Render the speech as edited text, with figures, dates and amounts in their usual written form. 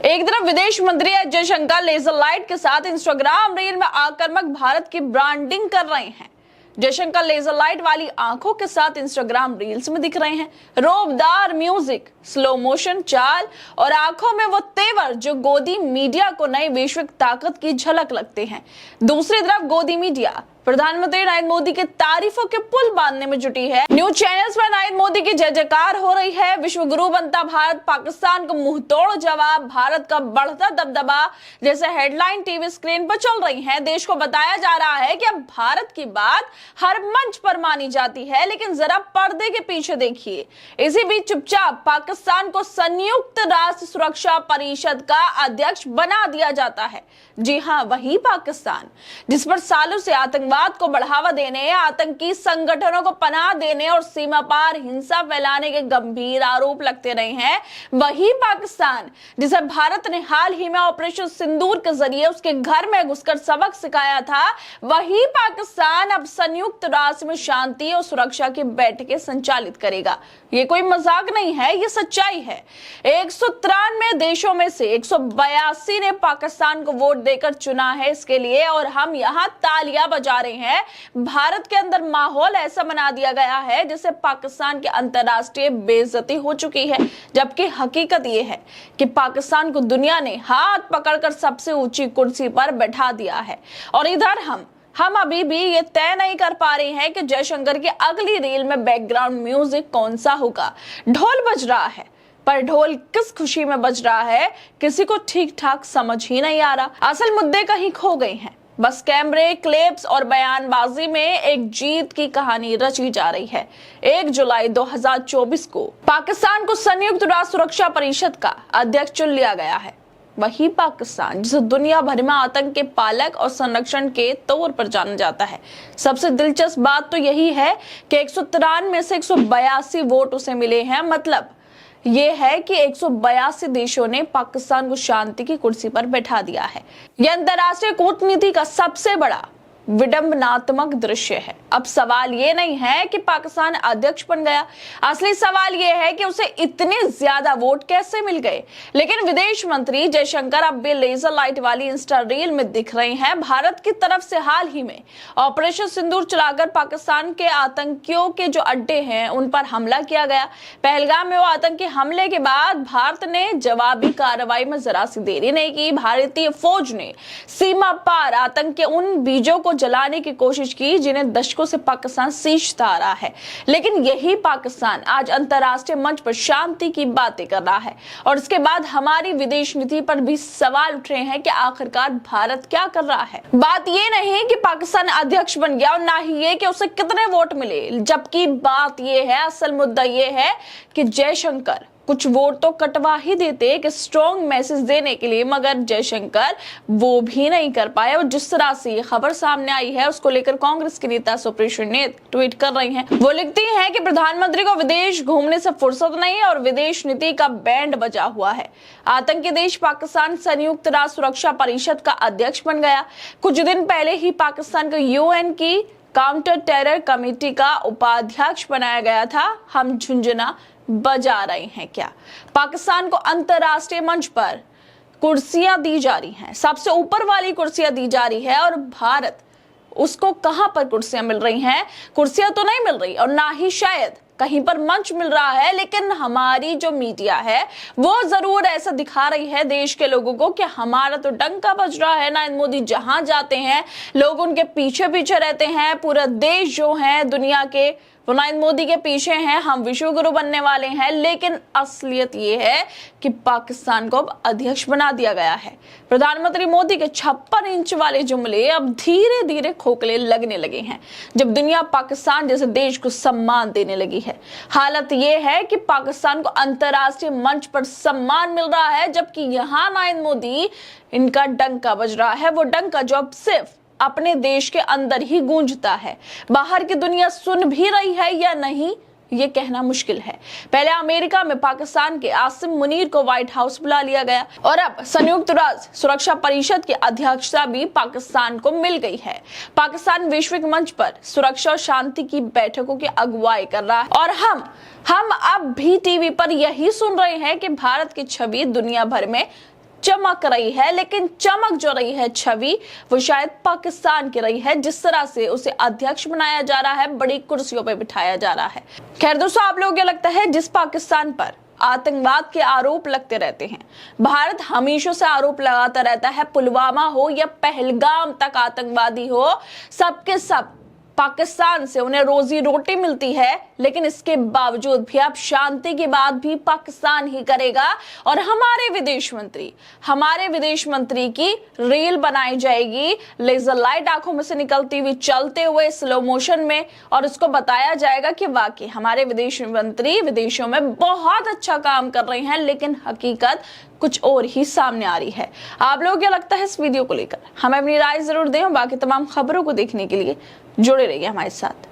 एक तरफ विदेश मंत्री एस जयशंकर लेजर लाइट के साथ इंस्टाग्राम रील में आक्रामक भारत की ब्रांडिंग कर रहे हैं। जयशंकर लेजर लाइट वाली आंखों के साथ इंस्टाग्राम रील्स में दिख रहे हैं। रोबदार म्यूजिक, स्लो मोशन चाल और आंखों में वो तेवर जो गोदी मीडिया को नई वैश्विक ताकत की झलक लगते हैं। दूसरी तरफ गोदी मीडिया प्रधानमंत्री नरेंद्र मोदी के तारीफों के पुल बांधने में जुटी है। न्यूज चैनल्स में नरेंद्र मोदी की जय जयकार हो रही है। विश्व गुरु बनता भारत, पाकिस्तान को मुंहतोड़ जवाब, भारत का बढ़ता दबदबा जैसे हेडलाइन टीवी स्क्रीन पर चल रही हैं। देश को बताया जा रहा है कि अब भारत की बात हर मंच पर मानी जाती है, लेकिन जरा पर्दे के पीछे देखिए। इसी बीच चुपचाप पाकिस्तान को संयुक्त राष्ट्र सुरक्षा परिषद का अध्यक्ष बना दिया जाता है। जी हाँ, वही पाकिस्तान जिस पर सालों से आतंकवाद को बढ़ावा देने, आतंकी संगठनों को पनाह देने और सीमा पार हिंसा फैलाने के गंभीर आरोप लगते रहे हैं। वही पाकिस्तान जिसे भारत ने हाल ही में ऑपरेशन सिंदूर के जरिए उसके घर में घुसकर सबक सिखाया था, वही पाकिस्तान अब संयुक्त राष्ट्र में शांति और सुरक्षा की बैठकें संचालित करेगा। ये कोई मजाक नहीं है, ये सच्चाई है। 193 देशों में से 182 ने पाकिस्तान को वोट देकर चुना है इसके लिए, और हम यहाँ तालियां बजा रहे हैं। भारत के अंदर माहौल ऐसा बना दिया गया है जैसे पाकिस्तान की अंतर्राष्ट्रीय बेइज्जती हो चुकी है, जबकि हकीकत ये है कि पाकिस्तान को दुनिया ने हाथ पकड़कर सबसे ऊंची कुर्सी पर बैठा दिया है। और इधर हम अभी भी ये तय नहीं कर पा रहे हैं कि जयशंकर की अगली रील में बैकग्राउंड म्यूजिक कौन सा होगा। ढोल बज रहा है, पर ढोल किस खुशी में बज रहा है किसी को ठीक ठाक समझ ही नहीं आ रहा। असल मुद्दे कहीं खो गए हैं। बस कैमरे, क्लिप्स और बयानबाजी में एक जीत की कहानी रची जा रही है। 1 जुलाई 2024 को पाकिस्तान को संयुक्त राष्ट्र सुरक्षा परिषद का अध्यक्ष चुन लिया गया है। वही पाकिस्तान जिसे दुनिया भर में आतंक के पालक और संरक्षण के तौर पर जाना जाता है। सबसे दिलचस्प बात तो यही है कि 193 में से 182 वोट उसे मिले हैं। मतलब ये है कि 182 देशों ने पाकिस्तान को शांति की कुर्सी पर बैठा दिया है। यह अंतर्राष्ट्रीय कूटनीति का सबसे बड़ा विडंबनात्मक दृश्य है। अब सवाल ये नहीं है कि पाकिस्तान अध्यक्ष बन गया, असली सवाल ये है कि उसे इतने ज्यादा वोट कैसे मिल गए। लेकिन विदेश मंत्री जयशंकर अब भी लेजर लाइट वाली इंस्टा रील में दिख रहे हैं। भारत की तरफ से हाल ही में ऑपरेशन सिंदूर चलाकर पाकिस्तान के आतंकियों के जो अड्डे हैं उन पर हमला किया गया। पहलगाम में वो आतंकी हमले के बाद भारत ने जवाबी कार्रवाई में जरा सी देरी नहीं की। भारतीय फौज ने सीमा पार आतंक के उन बीजों को जलाने की कोशिश की जिन्हें दशकों से पाकिस्तान सींचता आ रहा है। लेकिन यही पाकिस्तान आज अंतर्राष्ट्रीय मंच पर शांति की बातें कर रहा है, और इसके बाद हमारी विदेश नीति पर भी सवाल उठ रहे हैं कि आखिरकार भारत क्या कर रहा है। बात ये नहीं कि पाकिस्तान अध्यक्ष बन गया और ना ही ये कि उसे कितने वोट मिले, जबकि बात ये है, असल मुद्दा ये है कि जयशंकर कुछ वोट तो कटवा ही देते एक स्ट्रॉन्ग मैसेज देने के लिए, मगर जयशंकर वो भी नहीं कर पाए। और जिस तरह से ये खबर सामने आई है उसको लेकर कांग्रेस के नेता सुप्रीत ने ट्वीट कर रही हैं। वो लिखती हैं कि प्रधानमंत्री को विदेश घूमने से फुर्सत नहीं और विदेश नीति का बैंड बजा हुआ है। आतंकी देश पाकिस्तान संयुक्त राष्ट्र सुरक्षा परिषद का अध्यक्ष बन गया। कुछ दिन पहले ही पाकिस्तान को यूएन की काउंटर टेरर कमेटी का उपाध्यक्ष बनाया गया था। हम झुंझुना बजा रहे हैं क्या? पाकिस्तान को अंतरराष्ट्रीय मंच पर कुर्सियां दी जा रही हैं, सबसे ऊपर वाली कुर्सियां दी जा रही है, और भारत उसको कहां पर कुर्सियां मिल रही हैं? कुर्सियां तो नहीं मिल रही और ना ही शायद कहीं पर मंच मिल रहा है। लेकिन हमारी जो मीडिया है वो जरूर ऐसा दिखा रही है देश के लोगों को कि हमारा तो डंका बज रहा है। नरेंद्र मोदी जहां जाते हैं लोग उनके पीछे पीछे रहते हैं। पूरा देश जो है दुनिया के वो नरेंद्र मोदी के पीछे हैं। हम विश्व गुरु बनने वाले हैं। लेकिन असलियत ये है कि पाकिस्तान को अब अध्यक्ष बना दिया गया है। प्रधानमंत्री मोदी के 56 इंच वाले जुमले अब धीरे धीरे खोखले लगने लगे हैं, जब दुनिया पाकिस्तान जैसे देश को सम्मान देने लगी है। हालत ये है कि पाकिस्तान को अंतर्राष्ट्रीय मंच पर सम्मान मिल रहा है, जबकि यहाँ नरेंद्र मोदी इनका डंका बज रहा है। वो डंका जो अब सिर्फ अपने देश के अंदर ही गूंजता है। बाहर की दुनिया सुन भी रही है या नहीं ये कहना मुश्किल है। पहले अमेरिका में पाकिस्तान के आसिम मुनीर को व्हाइट हाउस बुला लिया गया, और अब संयुक्त राष्ट्र सुरक्षा परिषद की अध्यक्षता भी पाकिस्तान को मिल गई है। पाकिस्तान वैश्विक मंच पर सुरक्षा और शांति की बैठकों की अगुवाई कर रहा है, और हम अब भी टीवी पर यही सुन रहे हैं कि भारत की छवि दुनिया भर में चमक रही है, लेकिन चमक जो रही है छवि, वो शायद पाकिस्तान की रही है, जिस तरह से उसे अध्यक्ष बनाया जा रहा है, बड़ी कुर्सियों पे बिठाया जा रहा है। खैर दोस्तों, आप लोगों को क्या लगता है, जिस पाकिस्तान पर आतंकवाद के आरोप लगते रहते हैं, भारत हमेशा से आरोप लगाता रहता है, पुलवामा हो या पहलगाम तक आतंकवादी हो, सबके सब पाकिस्तान से उन्हें रोजी रोटी मिलती है, लेकिन इसके बावजूद भी अब शांति की बात भी पाकिस्तान ही करेगा और हमारे विदेश मंत्री की रील बनाई जाएगी लेजर लाइट आंखों में से निकलती हुई, चलते हुए स्लो मोशन में, और उसको बताया जाएगा कि वाकई हमारे विदेश मंत्री विदेशों में बहुत अच्छा काम कर रहे हैं, लेकिन हकीकत कुछ और ही सामने आ रही है। आप लोगों को क्या लगता है इस वीडियो को लेकर? हमें अपनी राय जरूर दें और बाकी तमाम खबरों को देखने के लिए जुड़े रहिए हमारे साथ।